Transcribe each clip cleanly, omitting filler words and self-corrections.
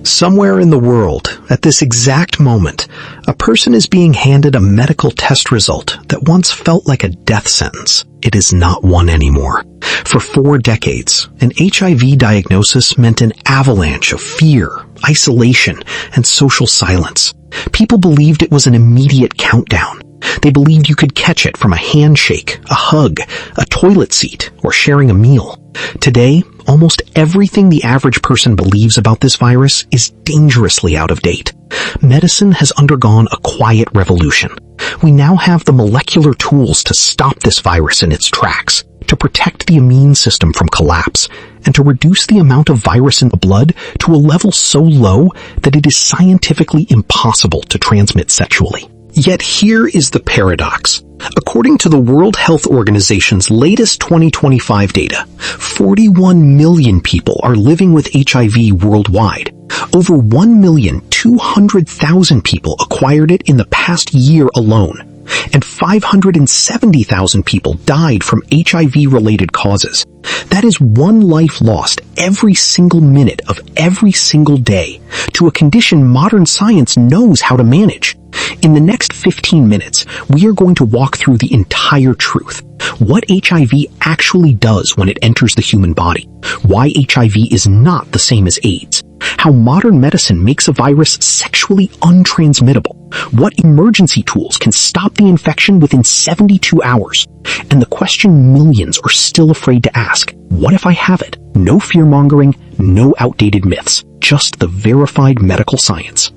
Somewhere in the world, at this exact moment, a person is being handed a medical test result that once felt like a death sentence. It is not one anymore. For 4 decades, an HIV diagnosis meant an avalanche of fear, isolation, and social silence. People believed it was an immediate countdown. They believed you could catch it from a handshake, a hug, a toilet seat, or sharing a meal. Today, almost everything the average person believes about this virus is dangerously out of date. Medicine has undergone a quiet revolution. We now have the molecular tools to stop this virus in its tracks, to protect the immune system from collapse, and to reduce the amount of virus in the blood to a level so low that it is scientifically impossible to transmit sexually. Yet here is the paradox. According to the World Health Organization's latest 2025 data, 41 million people are living with HIV worldwide. Over 1,200,000 people acquired it in the past year alone, and 570,000 people died from HIV-related causes. That is one life lost every single minute of every single day to a condition modern science knows how to manage. In the next 15 minutes, we are going to walk through the entire truth. What HIV actually does when it enters the human body. Why HIV is not the same as AIDS. How modern medicine makes a virus sexually untransmittable. What emergency tools can stop the infection within 72 hours. And the question millions are still afraid to ask, what if I have it? No fear-mongering, no outdated myths, just the verified medical science.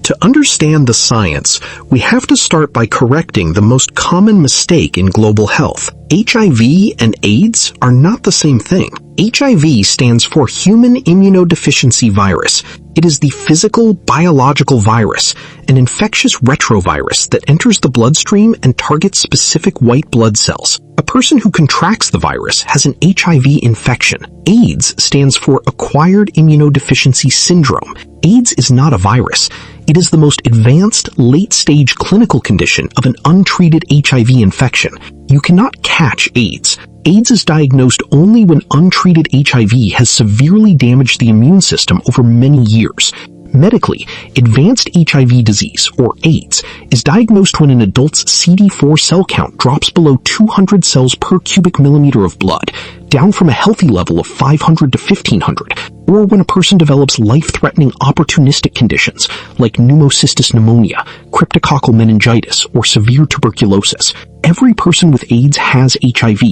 To understand the science, we have to start by correcting the most common mistake in global health. HIV and AIDS are not the same thing. HIV stands for Human Immunodeficiency Virus. It is the physical, biological virus, an infectious retrovirus that enters the bloodstream and targets specific white blood cells. A person who contracts the virus has an HIV infection. AIDS stands for Acquired Immunodeficiency Syndrome. AIDS is not a virus. It is the most advanced, late-stage clinical condition of an untreated HIV infection. You cannot catch AIDS. AIDS is diagnosed only when untreated HIV has severely damaged the immune system over many years. Medically, advanced HIV disease, or AIDS, is diagnosed when an adult's CD4 cell count drops below 200 cells per cubic millimeter of blood, down from a healthy level of 500 to 1500, or when a person develops life-threatening opportunistic conditions like pneumocystis pneumonia, cryptococcal meningitis, or severe tuberculosis. Every person with AIDS has HIV,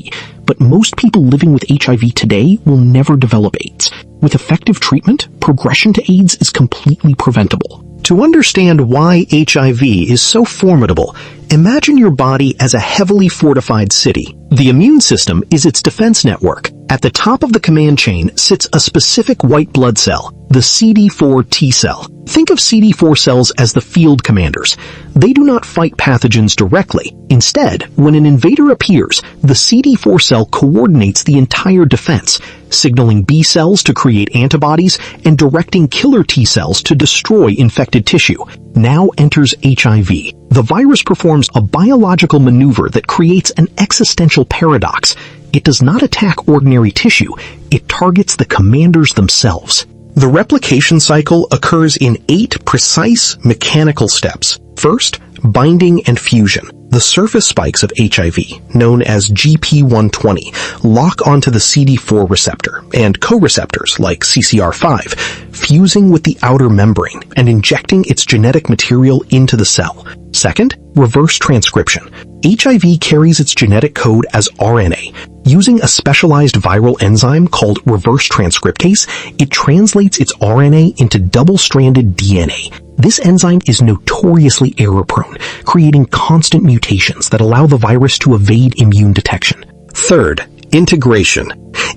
but most people living with HIV today will never develop AIDS. With effective treatment, progression to AIDS is completely preventable. To understand why HIV is so formidable, imagine your body as a heavily fortified city. The immune system is its defense network. At the top of the command chain sits a specific white blood cell, the CD4 T cell. Think of CD4 cells as the field commanders. They do not fight pathogens directly. Instead, when an invader appears, the CD4 cell coordinates the entire defense, signaling B cells to create antibodies and directing killer T cells to destroy infected tissue. Now enters HIV. The virus performs a biological maneuver that creates an existential paradox. It does not attack ordinary tissue, it targets the commanders themselves. The replication cycle occurs in 8 precise mechanical steps. First, binding and fusion. The surface spikes of HIV, known as GP120, lock onto the CD4 receptor and co-receptors like CCR5, fusing with the outer membrane and injecting its genetic material into the cell. Second, reverse transcription. HIV carries its genetic code as RNA. Using a specialized viral enzyme called reverse transcriptase, it translates its RNA into double-stranded DNA. This enzyme is notoriously error-prone, creating constant mutations that allow the virus to evade immune detection. Third, integration.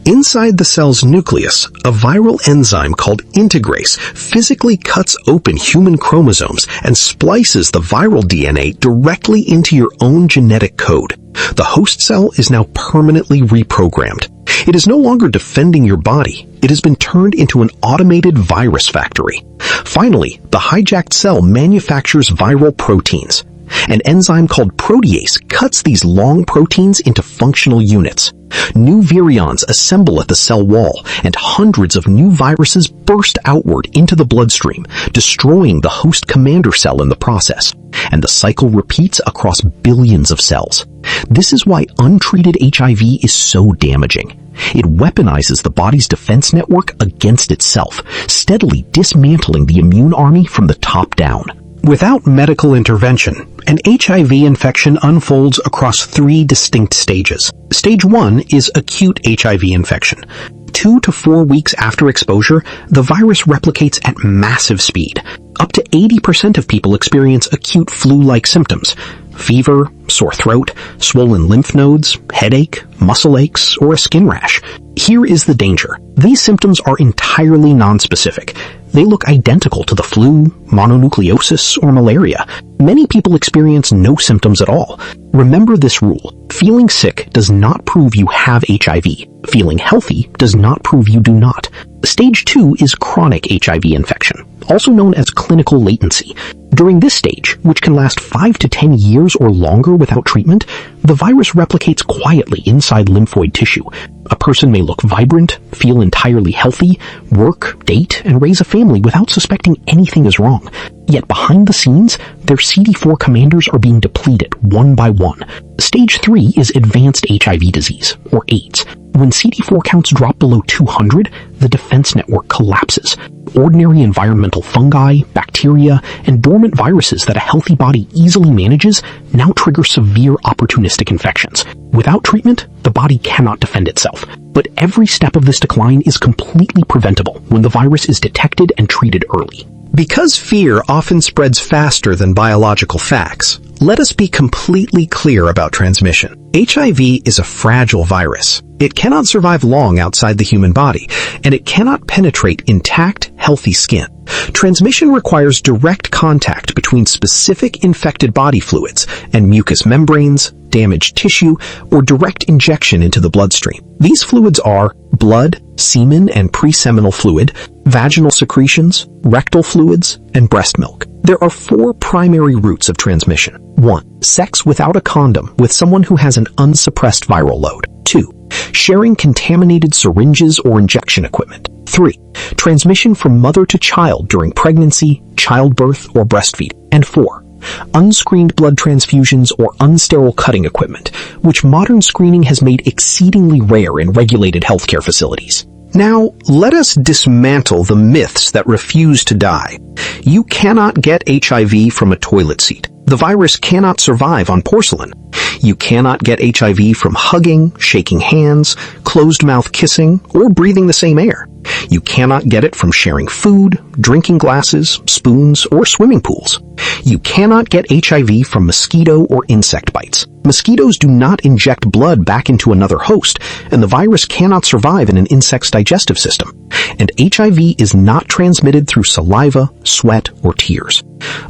Inside the cell's nucleus, a viral enzyme called integrase physically cuts open human chromosomes and splices the viral DNA directly into your own genetic code. The host cell is now permanently reprogrammed. It is no longer defending your body. It has been turned into an automated virus factory. Finally, the hijacked cell manufactures viral proteins. An enzyme called protease cuts these long proteins into functional units. New virions assemble at the cell wall, and hundreds of new viruses burst outward into the bloodstream, destroying the host commander cell in the process. And the cycle repeats across billions of cells. This is why untreated HIV is so damaging. It weaponizes the body's defense network against itself, steadily dismantling the immune army from the top down. Without medical intervention, an HIV infection unfolds across 3 distinct stages. Stage 1 is acute HIV infection. 2 to 4 weeks after exposure, the virus replicates at massive speed. Up to 80% of people experience acute flu-like symptoms: fever, sore throat, swollen lymph nodes, headache, muscle aches, or a skin rash. Here is the danger. These symptoms are entirely nonspecific. They look identical to the flu, mononucleosis, or malaria. Many people experience no symptoms at all. Remember this rule: feeling sick does not prove you have HIV. Feeling healthy does not prove you do not. Stage 2 is chronic HIV infection, also known as clinical latency. During this stage, which can last 5 to 10 years or longer without treatment, the virus replicates quietly inside lymphoid tissue. A person may look vibrant, feel entirely healthy, work, date, and raise a family without suspecting anything is wrong. Yet behind the scenes, their CD4 commanders are being depleted one by one. Stage 3 is advanced HIV disease, or AIDS. When CD4 counts drop below 200, the defense network collapses. Ordinary environmental fungi, bacteria, and dormant viruses that a healthy body easily manages now trigger severe opportunistic infections. Without treatment, the body cannot defend itself. But every step of this decline is completely preventable when the virus is detected and treated early. Because fear often spreads faster than biological facts, let us be completely clear about transmission. HIV is a fragile virus. It cannot survive long outside the human body, and it cannot penetrate intact, healthy skin. Transmission requires direct contact between specific infected body fluids and mucous membranes, damaged tissue, or direct injection into the bloodstream. These fluids are blood, semen and preseminal fluid, vaginal secretions, rectal fluids, and breast milk. There are 4 primary routes of transmission. 1. Sex without a condom with someone who has an unsuppressed viral load. 2. Sharing contaminated syringes or injection equipment. 3. Transmission from mother to child during pregnancy, childbirth, or breastfeeding. And 4. Unscreened blood transfusions or unsterile cutting equipment, which modern screening has made exceedingly rare in regulated healthcare facilities. Now, let us dismantle the myths that refuse to die. You cannot get HIV from a toilet seat. The virus cannot survive on porcelain. You cannot get HIV from hugging, shaking hands, closed-mouth kissing, or breathing the same air. You cannot get it from sharing food, drinking glasses, spoons, or swimming pools. You cannot get HIV from mosquito or insect bites. Mosquitoes do not inject blood back into another host, and the virus cannot survive in an insect's digestive system. And HIV is not transmitted through saliva, sweat, or tears.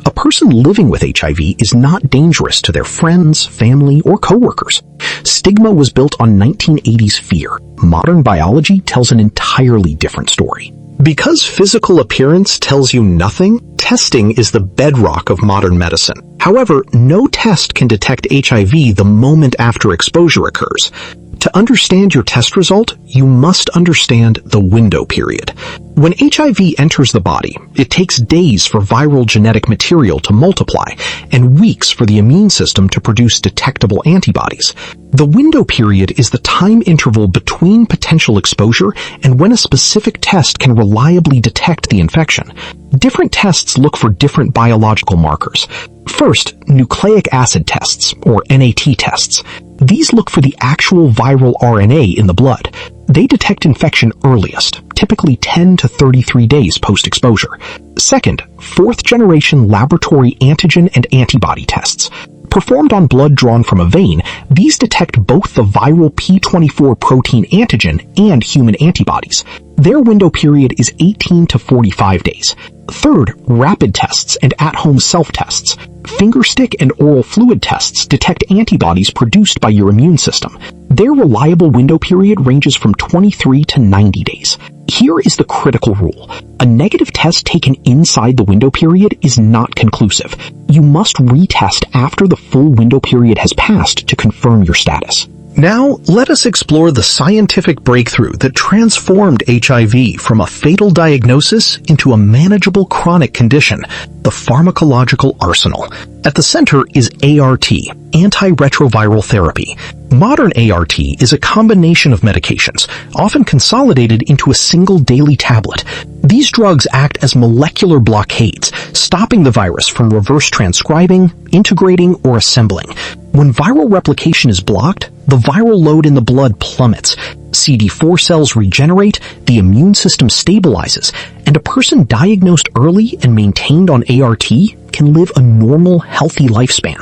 A person living with HIV is not dangerous to their friends, family, or coworkers. Stigma was built on 1980s fear. Modern biology tells an entirely different story. Because physical appearance tells you nothing, testing is the bedrock of modern medicine. However, no test can detect HIV the moment after exposure occurs. To understand your test result, you must understand the window period. When HIV enters the body, it takes days for viral genetic material to multiply and weeks for the immune system to produce detectable antibodies. The window period is the time interval between potential exposure and when a specific test can reliably detect the infection. Different tests look for different biological markers. First, nucleic acid tests, or NAT tests. These look for the actual viral RNA in the blood. They detect infection earliest, typically 10 to 33 days post-exposure. Second, 4th-generation laboratory antigen and antibody tests. Performed on blood drawn from a vein, these detect both the viral P24 protein antigen and human antibodies. Their window period is 18 to 45 days. Third, rapid tests and at-home self-tests. Fingerstick and oral fluid tests detect antibodies produced by your immune system. Their reliable window period ranges from 23 to 90 days. Here is the critical rule. A negative test taken inside the window period is not conclusive. You must retest after the full window period has passed to confirm your status. Now, let us explore the scientific breakthrough that transformed HIV from a fatal diagnosis into a manageable chronic condition, the pharmacological arsenal. At the center is ART, antiretroviral therapy. Modern ART is a combination of medications, often consolidated into a single daily tablet. These drugs act as molecular blockades, stopping the virus from reverse transcribing, integrating, or assembling. When viral replication is blocked, the viral load in the blood plummets. CD4 cells regenerate, the immune system stabilizes, and a person diagnosed early and maintained on ART can live a normal, healthy lifespan.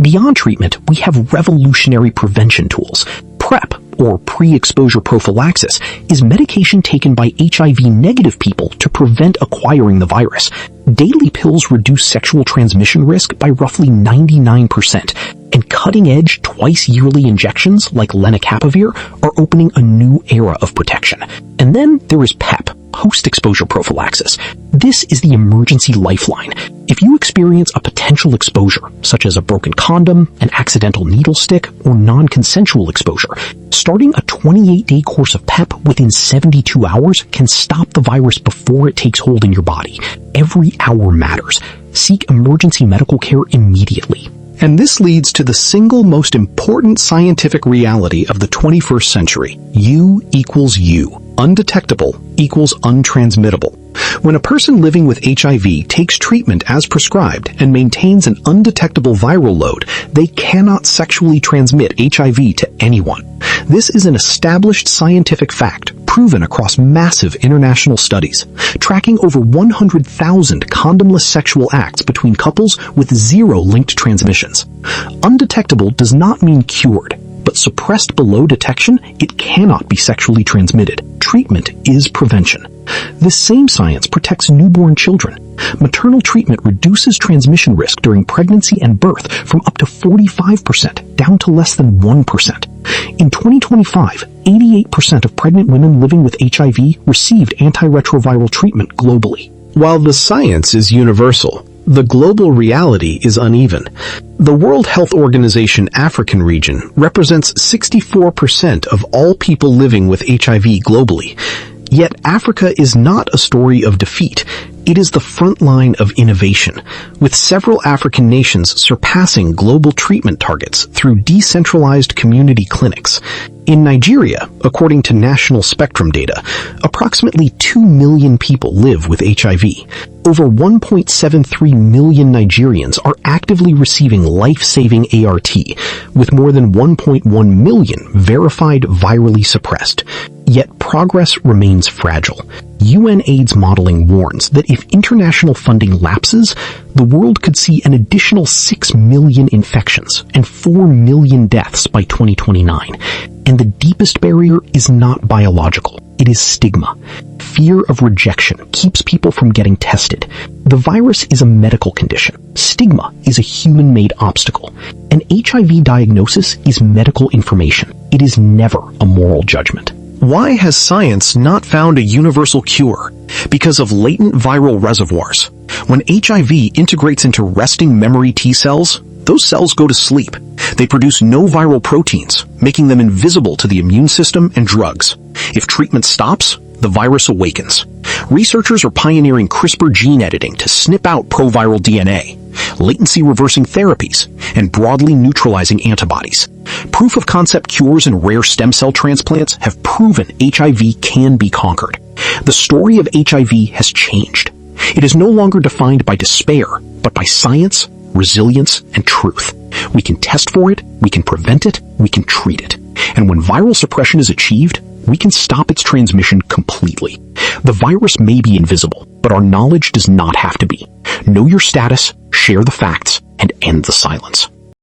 Beyond treatment, we have revolutionary prevention tools. PrEP, or pre-exposure prophylaxis, is medication taken by HIV-negative people to prevent acquiring the virus. Daily pills reduce sexual transmission risk by roughly 99%. And cutting-edge, twice-yearly injections like lenacapavir are opening a new era of protection. And then there is PEP, post-exposure prophylaxis. This is the emergency lifeline. If you experience a potential exposure, such as a broken condom, an accidental needle stick, or non-consensual exposure, starting a 28-day course of PEP within 72 hours can stop the virus before it takes hold in your body. Every hour matters. Seek emergency medical care immediately. And this leads to the single most important scientific reality of the 21st century. U equals U. Undetectable equals untransmittable. When a person living with HIV takes treatment as prescribed and maintains an undetectable viral load, they cannot sexually transmit HIV to anyone. This is an established scientific fact, proven across massive international studies, tracking over 100,000 condomless sexual acts between couples with zero linked transmissions. Undetectable does not mean cured, but suppressed below detection, it cannot be sexually transmitted. Treatment is prevention. This same science protects newborn children. Maternal treatment reduces transmission risk during pregnancy and birth from up to 45% down to less than 1%. In 2025, 88% of pregnant women living with HIV received antiretroviral treatment globally. While the science is universal, the global reality is uneven. The World Health Organization African region represents 64% of all people living with HIV globally. Yet Africa is not a story of defeat. It is the front line of innovation, with several African nations surpassing global treatment targets through decentralized community clinics. In Nigeria, according to National Spectrum data, approximately 2 million people live with HIV. Over 1.73 million Nigerians are actively receiving life-saving ART, with more than 1.1 million verified virally suppressed. Yet progress remains fragile. UN AIDS modeling warns that if international funding lapses, the world could see an additional 6 million infections and 4 million deaths by 2029. And the deepest barrier is not biological. It is stigma. Fear of rejection keeps people from getting tested. The virus is a medical condition. Stigma is a human-made obstacle. An HIV diagnosis is medical information. It is never a moral judgment. Why has science not found a universal cure? Because of latent viral reservoirs. When HIV integrates into resting memory T cells, those cells go to sleep. They produce no viral proteins, making them invisible to the immune system and drugs. If treatment stops, the virus awakens. Researchers are pioneering CRISPR gene editing to snip out proviral DNA, latency-reversing therapies, and broadly neutralizing antibodies. Proof-of-concept cures in rare stem cell transplants have proven HIV can be conquered. The story of HIV has changed. It is no longer defined by despair, but by science, resilience, and truth. We can test for it, we can prevent it, we can treat it. And when viral suppression is achieved, we can stop its transmission completely. The virus may be invisible, but our knowledge does not have to be. Know your status, share the facts, and end the silence.